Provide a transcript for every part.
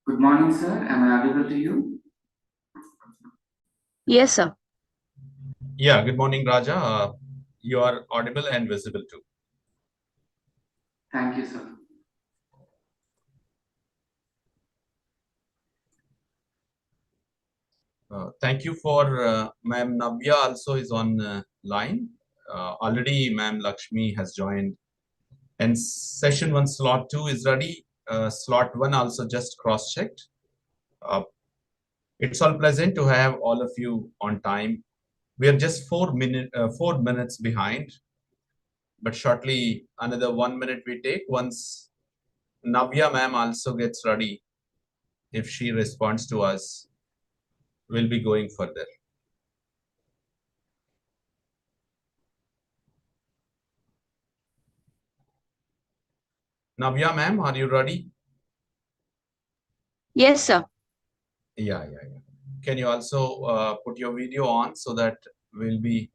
Good morning, sir. Am I audible to you? Yes, sir. Yeah, good morning, Raja. You are audible and visible too. Thank you, sir. Thank you for Ma'am Navya also is on line. Already Ma'am Lakshmi has joined. And session 1 slot 2 is ready. Slot 1 also just cross-checked. It's all pleasant to have all of you on time. We are just 4 minutes behind, but shortly another 1 minute we take once Navya ma'am also gets ready. If she responds to us, we'll be going further. Navya ma'am, are you ready? Yes, sir. Yeah. Can you also put your video on so that we'll be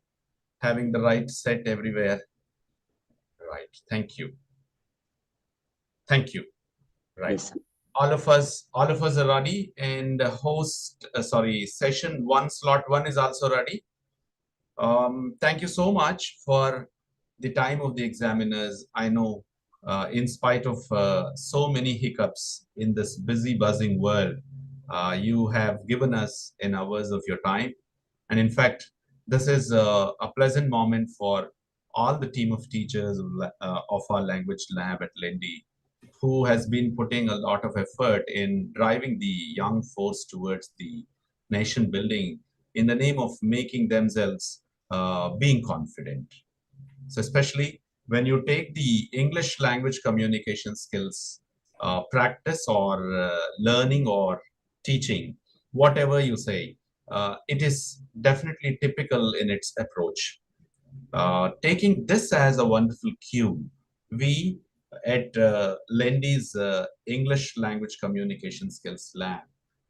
having the right set everywhere? Right. Thank you. Thank you. Right. Yes, sir. All of us are ready, and session 1 slot 1 is also ready. Thank you so much for the time of the examiners. I know in spite of so many hiccups in this busy buzzing world, you have given us an hours of your time. And in fact, this is a pleasant moment for all the team of teachers of our language lab at Lindy, who has been putting a lot of effort in driving the young force towards the nation building in the name of making themselves being confident. So especially when you take the English language communication skills practice or learning or teaching, whatever you say, it is definitely typical in its approach. Taking this as a wonderful cue, we at Lendy's English Language Communication Skills Lab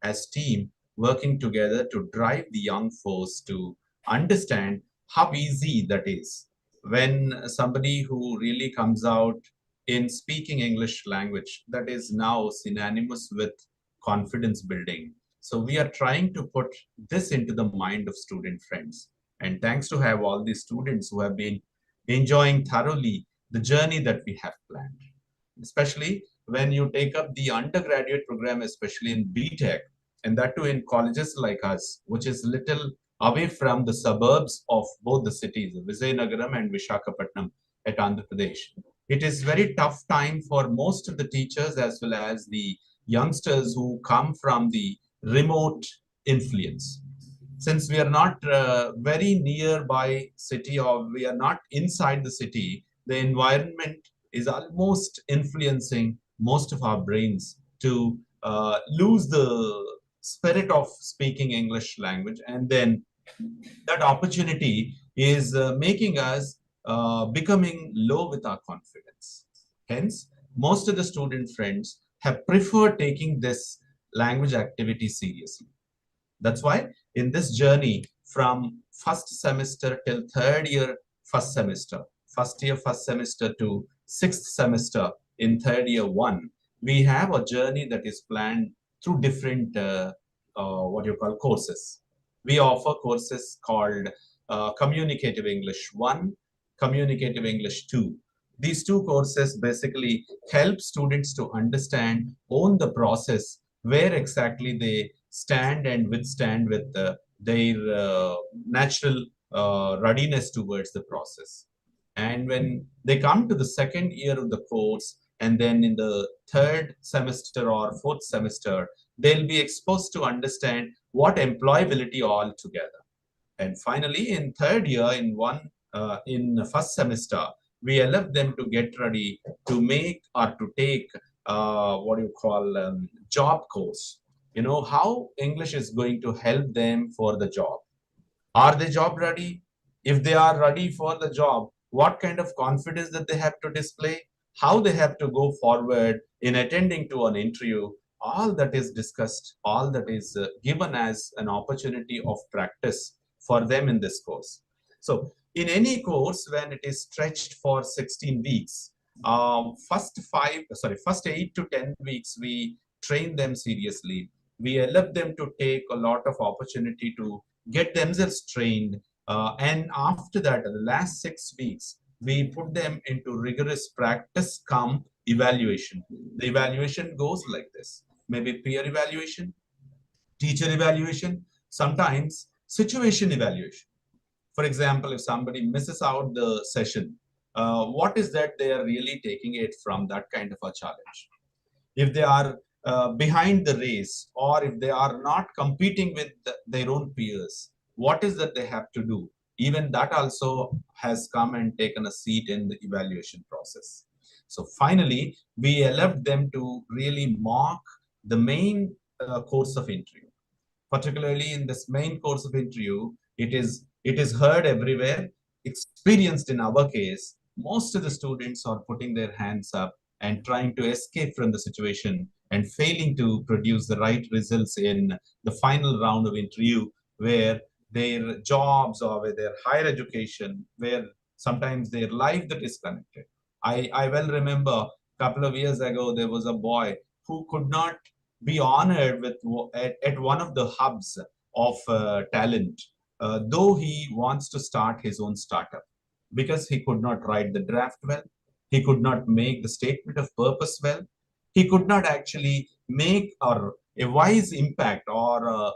as team working together to drive the young folks to understand how easy that is when somebody who really comes out in speaking English language that is now synonymous with confidence building. So we are trying to put this into the mind of student friends, and thanks to have all these students who have been enjoying thoroughly the journey that we have planned, especially when you take up the undergraduate program, especially in BTech, and that too in colleges like us, which is little away from the suburbs of both the cities, Vizianagaram and Vishakhapatnam at Andhra Pradesh. It is very tough time for most of the teachers as well as the youngsters who come from the remote influence. Since we are not very nearby city or we are not inside the city, the environment is almost influencing most of our brains to lose the spirit of speaking English language, and then that opportunity is making us becoming low with our confidence. Hence, most of the student friends have preferred taking this language activity seriously. That's why in this journey from first semester till third year first semester, first year first semester to sixth semester in third year one, we have a journey that is planned through different what you call courses. We offer courses called Communicative English 1, Communicative English 2. These two courses basically help students to understand, own the process, where exactly they stand and withstand with their natural readiness towards the process. And when they come to the second year of the course, and then in the third semester or fourth semester, they'll be exposed to understand what employability altogether. And finally, in third year, in the first semester, we allow them to get ready to make or to take what you call job course. You know how English is going to help them for the job. Are they job ready? If they are ready for the job, what kind of confidence that they have to display? How they have to go forward in attending to an interview? All that is discussed, all that is given as an opportunity of practice for them in this course. So, in any course, when it is stretched for 16 weeks, first 8 to 10 weeks, we train them seriously. We allow them to take a lot of opportunity to get themselves trained. And after that, the last 6 weeks, we put them into rigorous practice come evaluation. The evaluation goes like this: maybe peer evaluation, teacher evaluation, sometimes situation evaluation. For example, if somebody misses out the session, what is that they are really taking it from that kind of a challenge? If they are behind the race, or if they are not competing with their own peers, what is that they have to do? Even that also has come and taken a seat in the evaluation process. So finally, we allowed them to really mark the main course of interview. Particularly in this main course of interview, it is heard everywhere, experienced in our case. Most of the students are putting their hands up and trying to escape from the situation and failing to produce the right results in the final round of interview, where their jobs or with their higher education, where sometimes their life that is connected. I well remember a couple of years ago, there was a boy who could not be honored with at one of the hubs of talent, though he wants to start his own startup, because he could not write the draft well, he could not make the statement of purpose well, he could not actually make a wise impact or a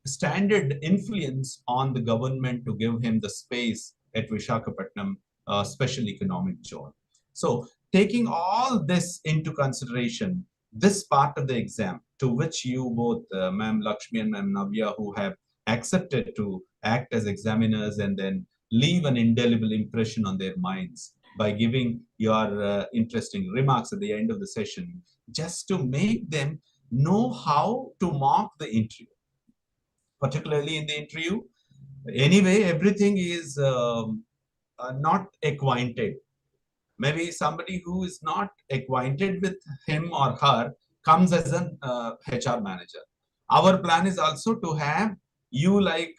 standard influence on the government to give him the space at Vishakhapatnam special economic zone. So taking all this into consideration, this part of the exam, to which you both, Ma'am Lakshmi and Ma'am Navya, who have accepted to act as examiners and then leave an indelible impression on their minds by giving your interesting remarks at the end of the session, just to make them know how to mark the interview, particularly in the interview. Anyway, everything is not acquainted. Maybe somebody who is not acquainted with him or her comes as an HR manager. Our plan is also to have you, like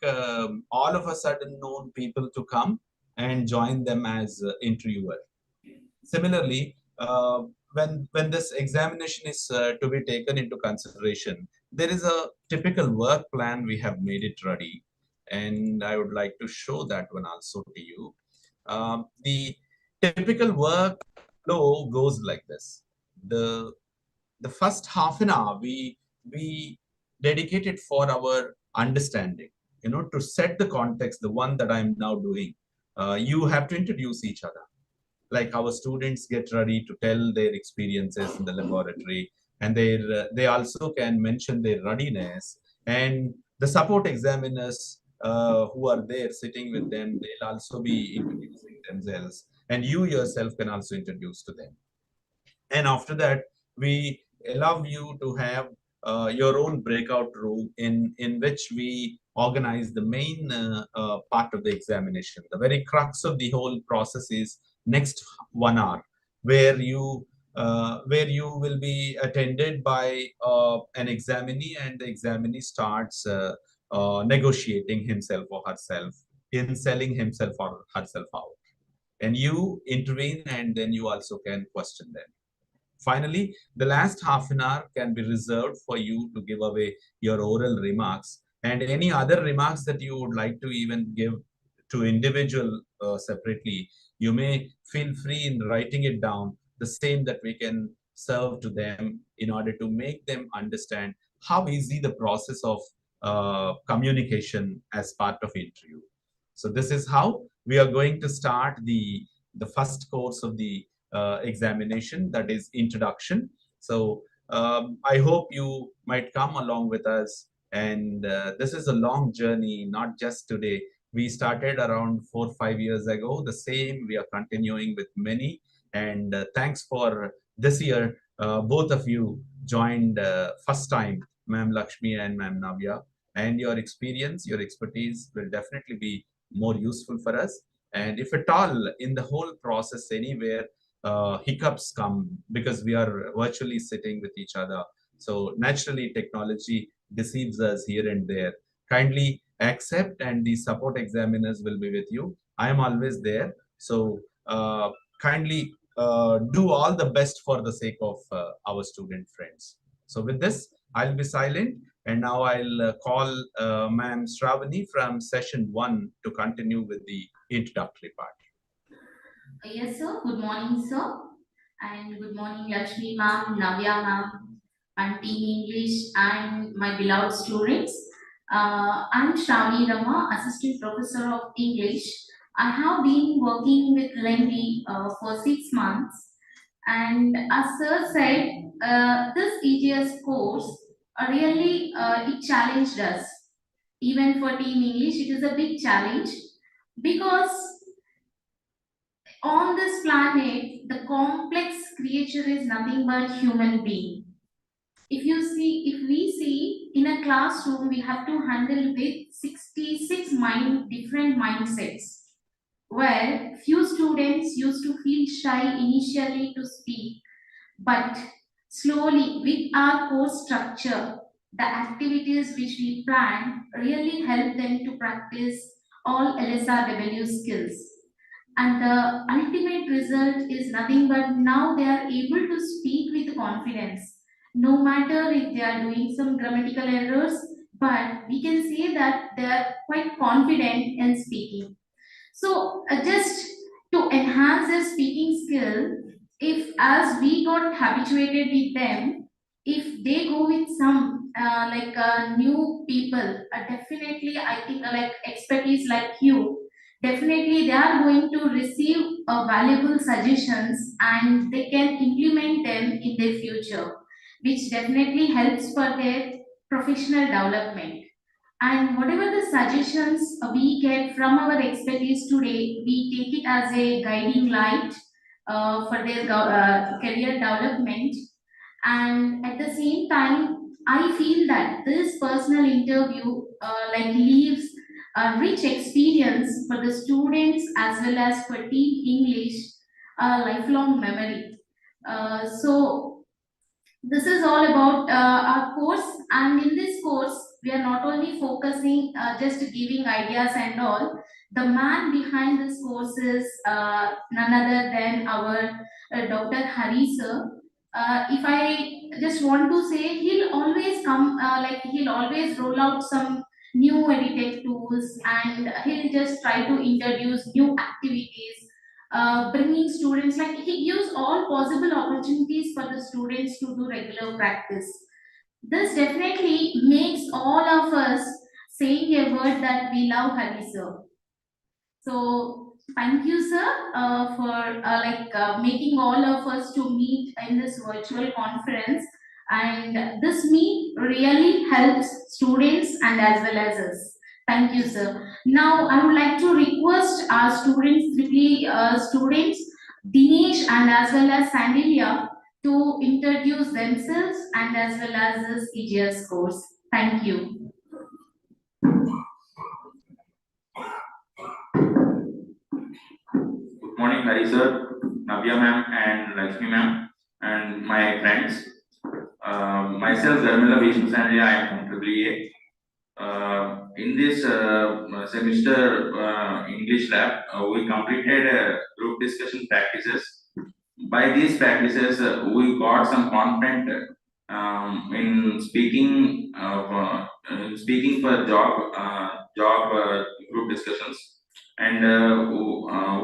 all of a sudden known people, to come and join them as interviewer. Similarly, when this examination is to be taken into consideration, there is a typical work plan. We have made it ready, and I would like to show that one also to you. The typical work flow goes like this. The the first half an hour we dedicated for our understanding, to set the context, the one that I'm now doing. You have to introduce each other, like our students get ready to tell their experiences in the laboratory, and they also can mention their readiness, and the support examiners who are there sitting with them, they'll also be introducing themselves, and you yourself can also introduce to them. And after that, we allow you to have your own breakout room, in which we organize the main part of the examination. The very crux of the whole process is next 1 hour, where you will be attended by an examinee, and the examinee starts negotiating himself or herself, in selling himself or herself out, and you intervene, and then you also can question them. Finally, the last half an hour can be reserved for you to give away your oral remarks, and any other remarks that you would like to even give to individual separately. You may feel free in writing it down, the same that we can serve to them, in order to make them understand how easy the process of communication as part of interview. So this is how we are going to start the first course of the examination, that is introduction. So I hope you might come along with us. And this is a long journey, not just today. We started around 4 or 5 years ago. The same we are continuing with many. And thanks for this year. Both of you joined first time, Ma'am Lakshmi and Ma'am Navya. And your experience, your expertise will definitely be more useful for us. And if at all in the whole process anywhere hiccups come, because we are virtually sitting with each other, so naturally technology deceives us here and there. Kindly accept, and the support examiners will be with you. I am always there. So kindly do all the best for the sake of our student friends. So with this, I'll be silent, and now I'll call Ma'am Shravani from session 1 to continue with the introductory part. Yes, sir. Good morning, sir. And good morning, Lakshmi ma'am, Navya ma'am, and Team English, and my beloved students. I'm Shravani Rama, Assistant Professor of English. I have been working with Lendi for 6 months. And as sir said, this EGS course really it challenged us. Even for Team English, it is a big challenge because on this planet, the complex creature is nothing but human being. If we see in a classroom, we have to handle with 66 different mindsets, where few students used to feel shy initially to speak, but slowly with our course structure, the activities which we plan really help them to practice all LSRW skills, and the ultimate result is nothing but now they are able to speak with confidence no matter if they are doing some grammatical errors, but we can say that they are quite confident in speaking. So just to enhance their speaking skill, if as we got habituated with them, if they go with some new people, definitely I think like expertise like you, definitely they are going to receive valuable suggestions and they can implement them in their future, which definitely helps for their professional development. And whatever the suggestions we get from our expertise today, we take it as a guiding light for their career development. And at the same time, I feel that this personal interview leaves a rich experience for the students as well as for Team English, a lifelong memory. So this is all about our course, and in this course we are not only focusing just giving ideas and all. The man behind this course is none other than our Dr. Hari sir. If I just want to say, he'll always come he'll always roll out some new edtech tools, and he'll just try to introduce new activities, bringing students, like he gives all possible opportunities for the students to do regular practice. This definitely makes all of us saying a word that we love Hari sir. So thank you, sir, for making all of us to meet in this virtual conference. And this meet really helps students and as well as us. Thank you, sir. Now I would like to request our students, Dinesh and as well as Sandilia, to introduce themselves and as well as this EGS course. Thank you. Good morning, Hari sir, Navya ma'am, and Lakshmi ma'am, and my friends. Myself, Dharmila Vishnu Sanjay, I am from AAA. In this semester English lab, we completed group discussion practices. By these practices, we got some confident in speaking for job group discussions, and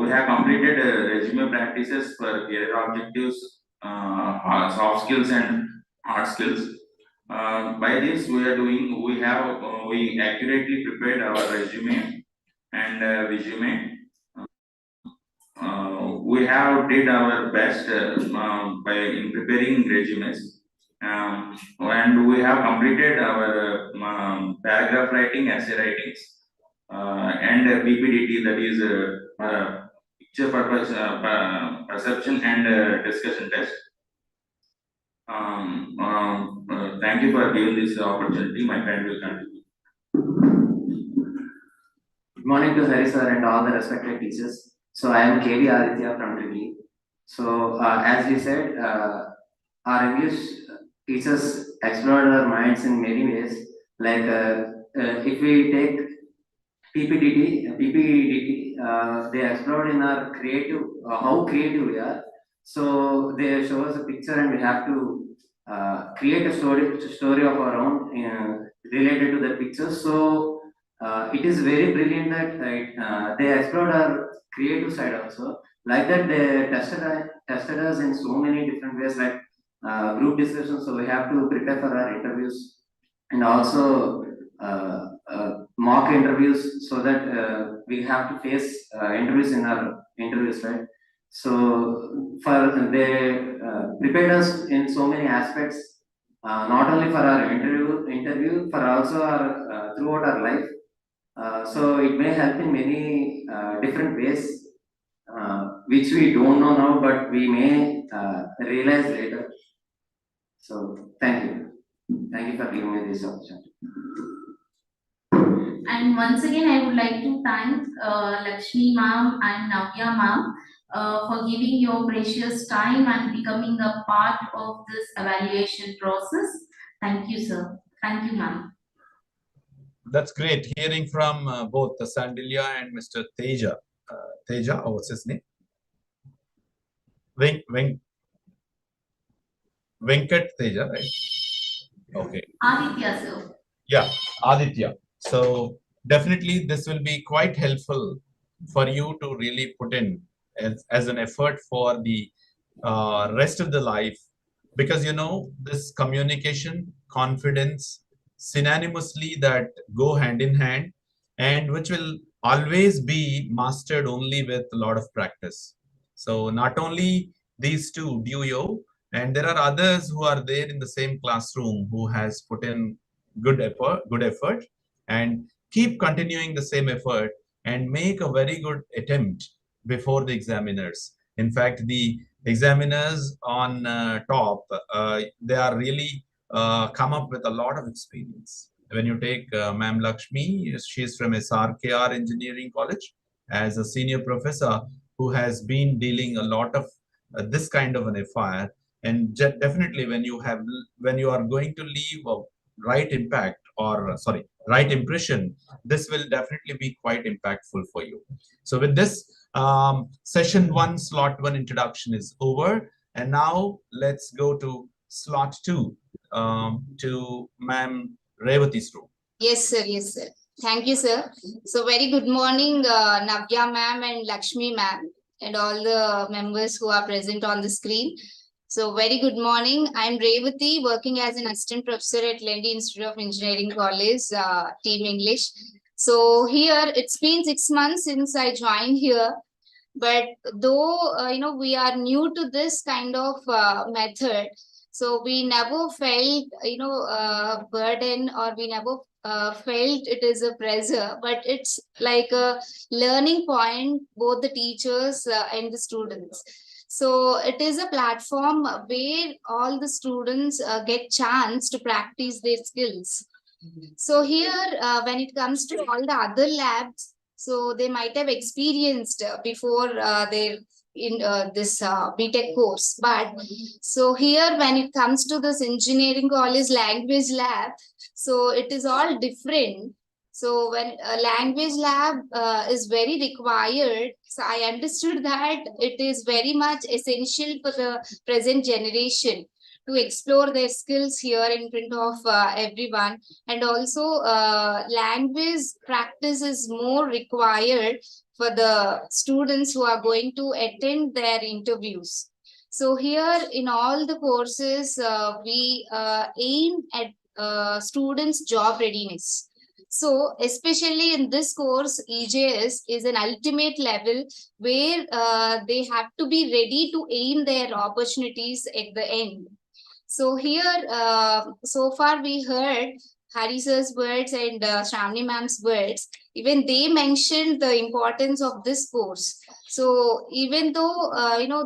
we have completed resume practices for career objectives, soft skills and hard skills. By this we accurately prepared our resume and resume. We have did our best by in preparing resumes, and we have completed our paragraph writing, essay writings, and PPDT, that is picture purpose perception and discussion test. Thank you for giving this opportunity. My friend will continue. Good morning to Hari sir and all the respected teachers. So I am KV Aditya from Tripoli. So as we said, our English teachers explored our minds in many ways. Like if we take PPDT, they explored in our creative, how creative we are. So they show us a picture and we have to create a story of our own related to the pictures. So it is very brilliant that they explored our creative side also. Like that, they tested us in so many different ways, like group discussions. So we have to prepare for our interviews, and also mock interviews, so that we have to face interviews in our interviews, right? So for they prepared us in so many aspects, not only for our interview, for also our throughout our life. So it may help in many different ways, which we don't know now, but we may realize later. So thank you for giving me this opportunity. And once again, I would like to thank Lakshmi ma'am and Navya ma'am for giving your precious time and becoming a part of this evaluation process. Thank you, sir. Thank you, ma'am. That's great hearing from both the Sandilya and Mr. Teja. Teja, or what's his name? Venkat Teja, right? Okay. Aditya, sir. Yeah, Aditya. So definitely this will be quite helpful for you to really put in as an effort for the rest of the life, because you know this communication, confidence, synonymously that go hand in hand, and which will always be mastered only with a lot of practice. So not only these two, Duo, and there are others who are there in the same classroom who has put in good effort, and keep continuing the same effort and make a very good attempt before the examiners. In fact, the examiners on top, they are really come up with a lot of experience. When you take Ma'am Lakshmi, she is from SRKR Engineering College as a senior professor who has been dealing a lot of this kind of an FIR. And definitely when you are going to leave a right impact, or sorry, right impression, this will definitely be quite impactful for you. So with this, session 1, slot 1 introduction is over, and now let's go to slot 2, to Ma'am Revati's room. Yes, sir. Yes, sir. Thank you, sir. So very good morning, Navya ma'am and Lakshmi ma'am, and all the members who are present on the screen. So very good morning. I'm Revati, working as an assistant professor at Lendi Institute of Engineering College, Team English. So here, it's been 6 months since I joined here. But though, we are new to this kind of method, so we never felt, burden, or we never felt it is a pressure, but it's like a learning point, both the teachers and the students. So it is a platform where all the students get chance to practice their skills. So here, when it comes to all the other labs, so they might have experienced before their in this BTech course. But so here, when it comes to this engineering college language lab, so it is all different. So when a language lab is very required, so I understood that it is very much essential for the present generation to explore their skills here in front of everyone. And also language practice is more required for the students who are going to attend their interviews. So here in all the courses, we aim at students' job readiness. So especially in this course, EJS is an ultimate level where they have to be ready to aim their opportunities at the end. So here, so far we heard Hari sir's words and Shravani ma'am's words. Even they mentioned the importance of this course. So even though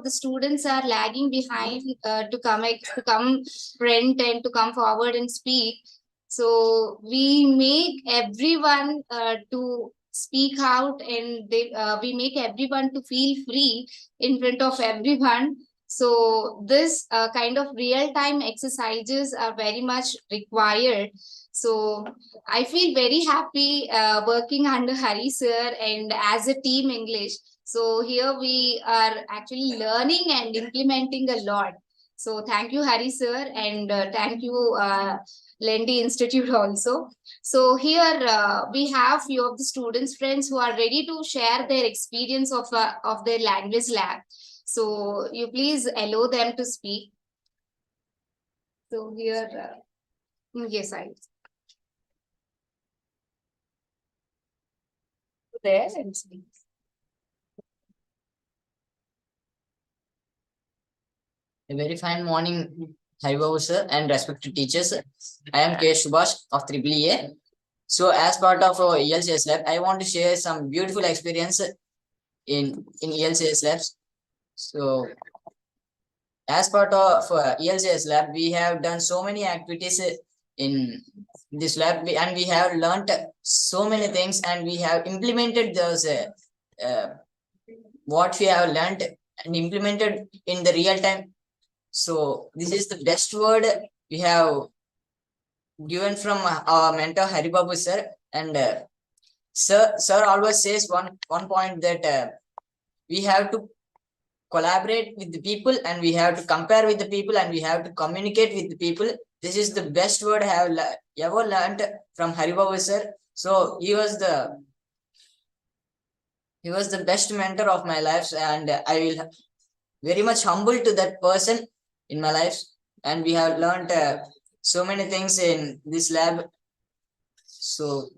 the students are lagging behind to come front and to come forward and speak, so we make everyone to speak out, and we make everyone to feel free in front of everyone. So this kind of real-time exercises are very much required. So I feel very happy working under Hari sir and as a team English. So here we are actually learning and implementing a lot. So thank you, Hari sir, and thank you, Lendi Institute also. So here we have few of the students friends who are ready to share their experience of their language lab. So you please allow them to speak. So here, yes, I there and speak. A very fine morning, Haribabu sir, and respected teachers. I am K. Subhash of EEA. So, as part of our ELCS lab, I want to share some beautiful experience in ELCS labs. So, as part of ELCS lab, we have done so many activities in this lab, and we have learnt so many things, and we have implemented those what we have learnt and implemented in the real time. So this is the best word we have given from our mentor Haribabu sir, and sir always says one point that we have to collaborate with the people, and we have to compare with the people, and we have to communicate with the people. This is the best word I have ever learned from Haribabu sir. So he was the best mentor of my life, and I will very much humble to that person in my life. And we have learned so many things in this lab. So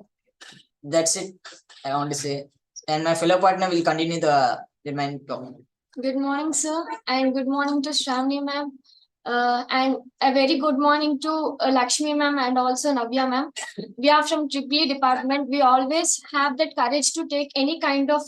that's it I want to say. And my fellow partner will continue the remaining talk. Good morning, sir, and good morning to Shravani ma'am. And a very good morning to Lakshmi ma'am and also Navya ma'am. We are from EEE department. We always have that courage to take any kind of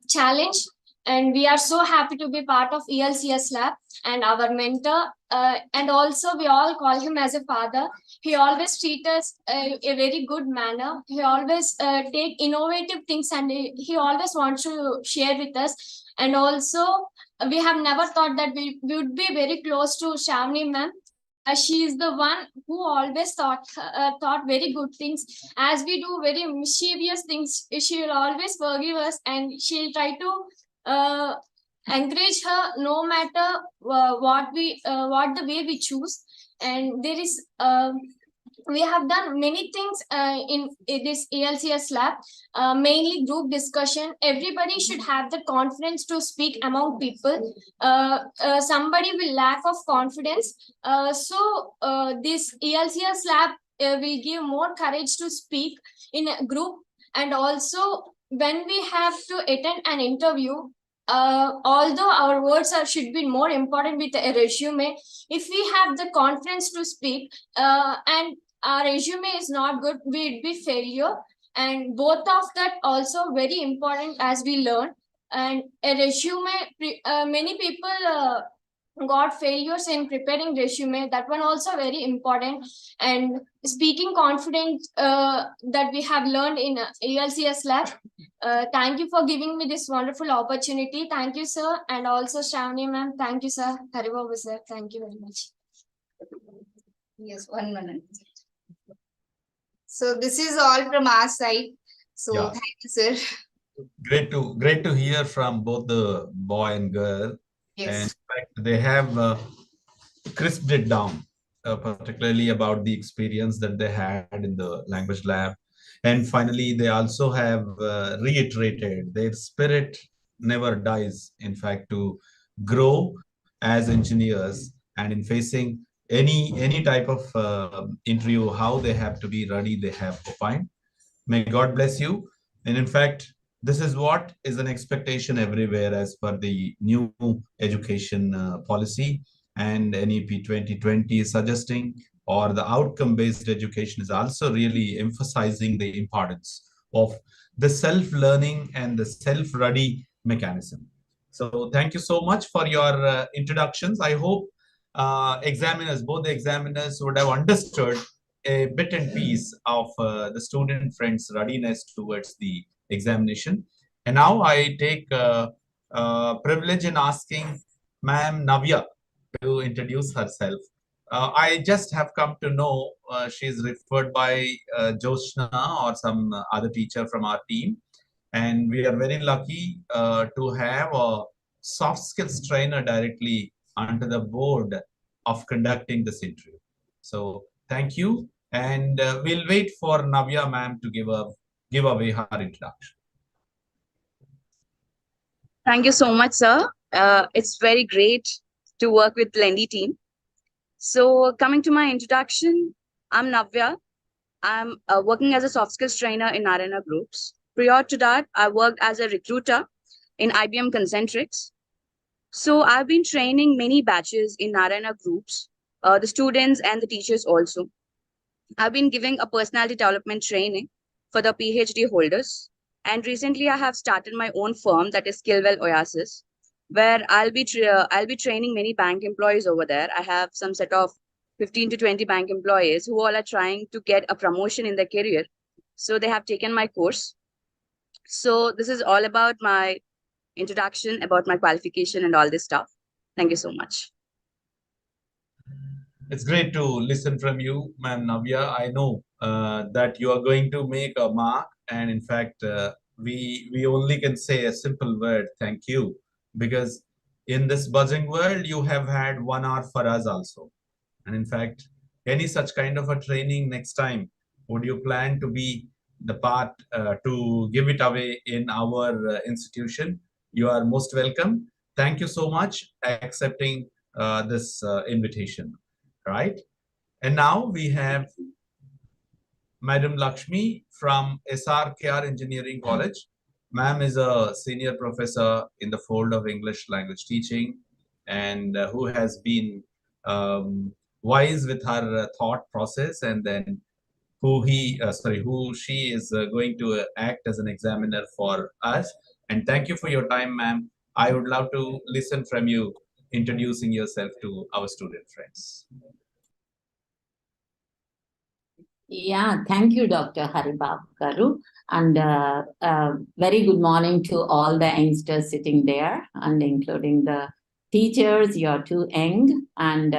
challenge, and we are so happy to be part of ELCS lab and our mentor. And also we all call him as a father. He always treat us a very good manner. He always take innovative things, and he always wants to share with us. And also we have never thought that we would be very close to Shavni ma'am. She is the one who always thought very good things. As we do very mischievous things, she will always forgive us, and she'll try to encourage her no matter what the way we choose. And there is we have done many things in this ELCS lab, mainly group discussion. Everybody should have the confidence to speak among people. Somebody will lack of confidence. So this ELCS lab will give more courage to speak in a group. And also when we have to attend an interview, although our words should be more important with a resume, if we have the confidence to speak and our resume is not good, we'd be failure. And both of that also very important as we learn. And a resume, many people got failures in preparing resume. That one also very important. And speaking confident, that we have learned in ELCS lab. Thank you for giving me this wonderful opportunity. Thank you, sir. And also Shravani ma'am. Thank you, sir. Haribabu sir. Thank you very much. Yes, 1 minute. So this is all from our side. So Yeah. thank you, sir. Great to hear from both the boy and girl. And in Yes. fact, they have crisped it down, particularly about the experience that they had in the language lab. And finally, they also have reiterated their spirit never dies, in fact, to grow as engineers, and in facing any type of interview, how they have to be ready, they have opined. May God bless you. And in fact, this is what is an expectation everywhere as per the new education policy, and NEP 2020 is suggesting, or the outcome-based education is also really emphasizing the importance of the self-learning and the self-ready mechanism. So thank you so much for your introductions. I hope examiners, both the examiners, would have understood a bit and piece of the student friends' readiness towards the examination. And now I take privilege in asking Ma'am Navya to introduce herself. I just have come to know she's referred by Joshna or some other teacher from our team. And we are very lucky to have soft skills trainer directly onto the board of conducting this interview. So thank you, and we'll wait for Navya ma'am to give away her introduction. Thank you so much, sir. It's very great to work with Lendi team. So coming to my introduction, I'm Navya. I'm working as a soft skills trainer in Narayana Groups. Prior to that, I worked as a recruiter in IBM Concentrix. So I've been training many batches in Narayana Groups, the students and the teachers also. I've been giving a personality development training for the PhD holders. And recently I have started my own firm, that is Skillwell Oasis, where I'll be training many bank employees over there. I have some set of 15 to 20 bank employees who all are trying to get a promotion in their career. So they have taken my course. So this is all about my introduction, about my qualification and all this stuff. Thank you so much. It's great to listen from you, ma'am Navya. I know that you are going to make a mark, and in fact, we only can say a simple word, thank you, because in this buzzing world, you have had 1 hour for us also. And in fact, any such kind of a training next time, would you plan to be the part to give it away in our institution? You are most welcome. Thank you so much accepting this invitation. Right? And now we have Madam Lakshmi from SRKR Engineering College. Ma'am is a senior professor in the field of English language teaching, and who has been wise with her thought process, and then who she is going to act as an examiner for us. And thank you for your time, ma'am. I would love to listen from you, introducing yourself to our student friends. Yeah, thank you, Dr. Haribabu Garu. And very good morning to all the youngsters sitting there, and including the teachers. You're too young. And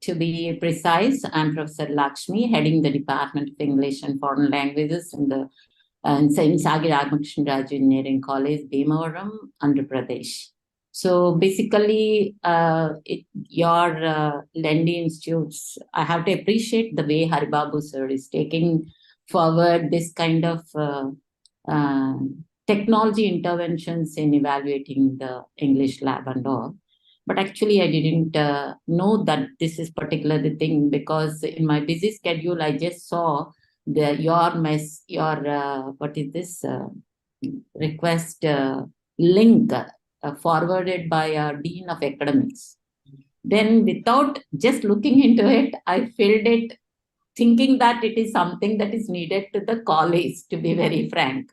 to be precise, I'm Professor Lakshmi, heading the Department of English and Foreign Languages in the St. Sagir Ramakrishna Raju Engineering College, Bhimavaram, Andhra Pradesh. So basically, your Lendi Institutes, I have to appreciate the way Haribabu sir is taking forward this kind of technology interventions in evaluating the English lab and all. But actually, I didn't know that this is particularly the thing, because in my busy schedule, I just saw your what is this request link forwarded by our Dean of Academics. Then without just looking into it, I filled it thinking that it is something that is needed to the college, to be very frank.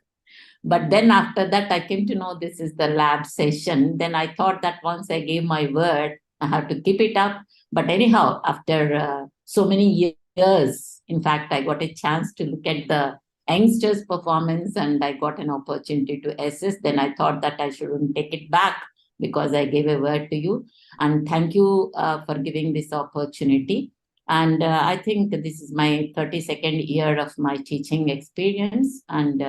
But then after that, I came to know this is the lab session. Then I thought that once I gave my word, I have to keep it up. But anyhow, after so many years, in fact, I got a chance to look at the youngsters' performance, and I got an opportunity to assess. Then I thought that I shouldn't take it back, because I gave a word to you. And thank you for giving this opportunity. And I think this is my 32nd year of my teaching experience. And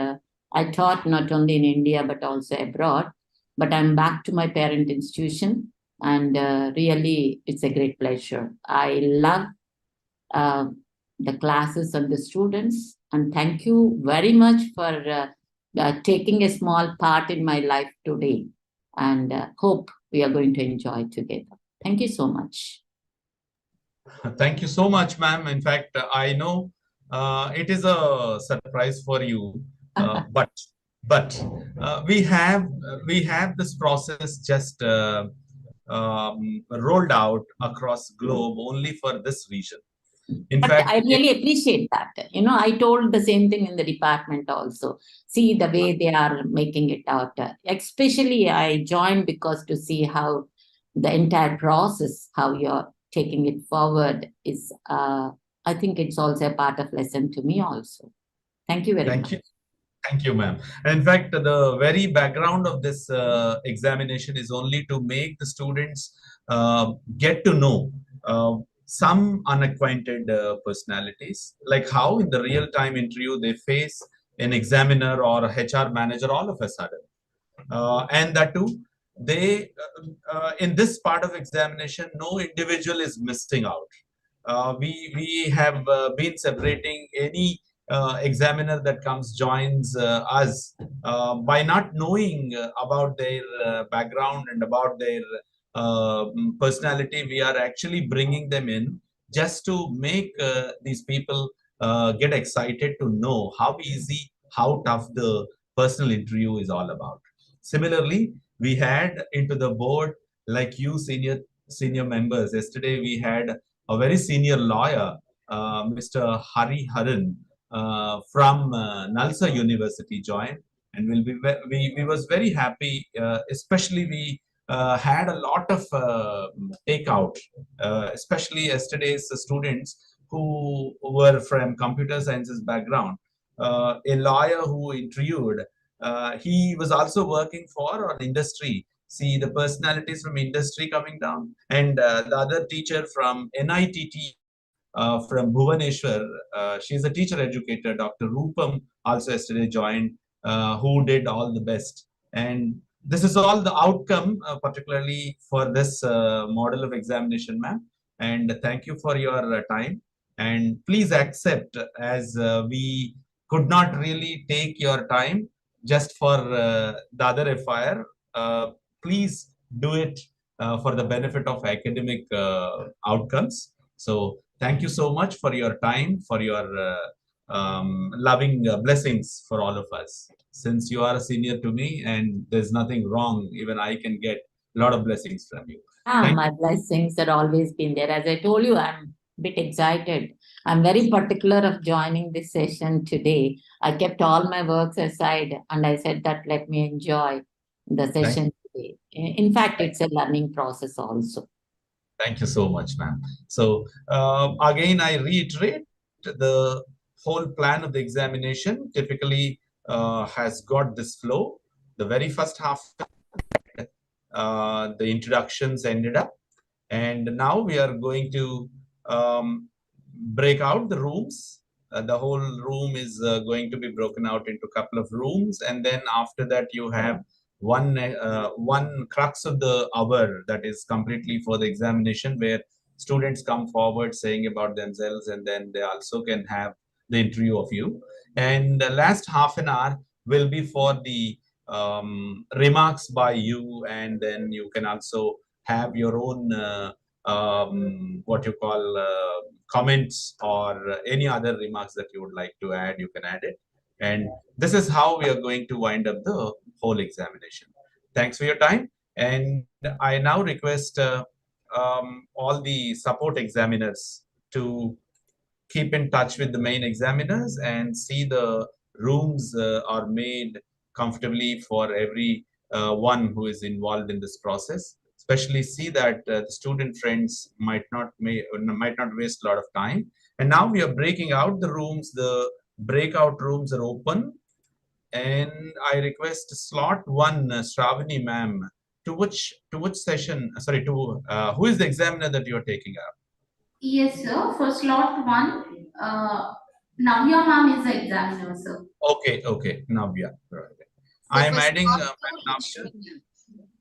I taught not only in India, but also abroad. But I'm back to my parent institution. And really, it's a great pleasure. I love the classes and the students. And thank you very much for taking a small part in my life today. And hope we are going to enjoy together. Thank you so much. Thank you so much, ma'am. In fact, I know it is a surprise for you, but we have this process just rolled out across globe only for this region. In but fact, I really appreciate that. You know, I told the same thing in the department also. See the way they are making it out. Especially I joined because to see how the entire process, how you're taking it forward is, I think it's also a part of lesson to me also. Thank you very much. Thank you, ma'am. And in fact, the very background of this examination is only to make the students get to know some unacquainted personalities, like how in the real-time interview they face an examiner or a HR manager all of a sudden. And that too, in this part of examination, no individual is missing out. We have been separating any examiner that joins us by not knowing about their background and about their personality. We are actually bringing them in just to make these people get excited to know how easy, how tough the personal interview is all about. Similarly, we had into the board, like you senior members. Yesterday we had a very senior lawyer, Mr. Hari Haran from Nalsa University joined, and we was very happy. Especially we had a lot of takeout, especially yesterday's students who were from computer sciences background. A lawyer who interviewed, he was also working for an industry. See the personalities from industry coming down, and the other teacher from NITT from Bhubaneswar. She's a teacher educator. Dr. Rupam also yesterday joined, who did all the best. And this is all the outcome, particularly for this model of examination, ma'am. And thank you for your time. And please accept, as we could not really take your time just for the other FIR. Please do it for the benefit of academic outcomes. So thank you so much for your time, for your loving blessings for all of us. Since you are a senior to me and there's nothing wrong, even I can get a lot of blessings from you. My blessings had always been there. As I told you, I'm a bit excited. I'm very particular of joining this session today. I kept all my works aside and I said that let me enjoy the session today. In fact, it's a learning process also. Thank you so much, ma'am. So again, I reiterate, the whole plan of the examination typically has got this flow. The very first half, the introductions ended up, and now we are going to break out the rooms. The whole room is going to be broken out into a couple of rooms, and then after that you have one crux of the hour that is completely for the examination, where students come forward saying about themselves, and then they also can have the interview of you. And the last half an hour will be for the remarks by you, and then you can also have your own what you call comments or any other remarks that you would like to add. You can add it. And this is how we are going to wind up the whole examination. Thanks for your time. And I now request all the support examiners to keep in touch with the main examiners and see the rooms are made comfortably for every one who is involved in this process. Especially see that the student friends might not waste a lot of time. And now we are breaking out the rooms. The breakout rooms are open, and I request slot 1, Shravani ma'am. To which session? Sorry, to who is the examiner that you are taking up? Yes, sir. For slot 1, Navya ma'am is the examiner, sir. Okay, Navya. Right. I am adding Navya.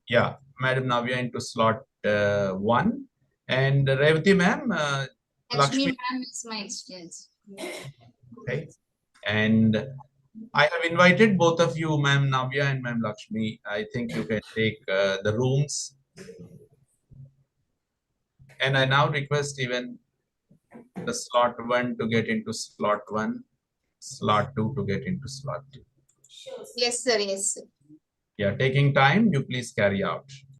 Yeah, Madam Navya into slot 1, and Revati ma'am. Lakshmi ma'am is my experience. Okay, and I have invited both of you, Ma'am Navya and Ma'am Lakshmi. I think you can take the rooms. And I now request even the slot 1 to get into slot 1, slot 2 to get into slot 2. Yes, sir. Yes, sir. Yeah, taking time, you please carry out.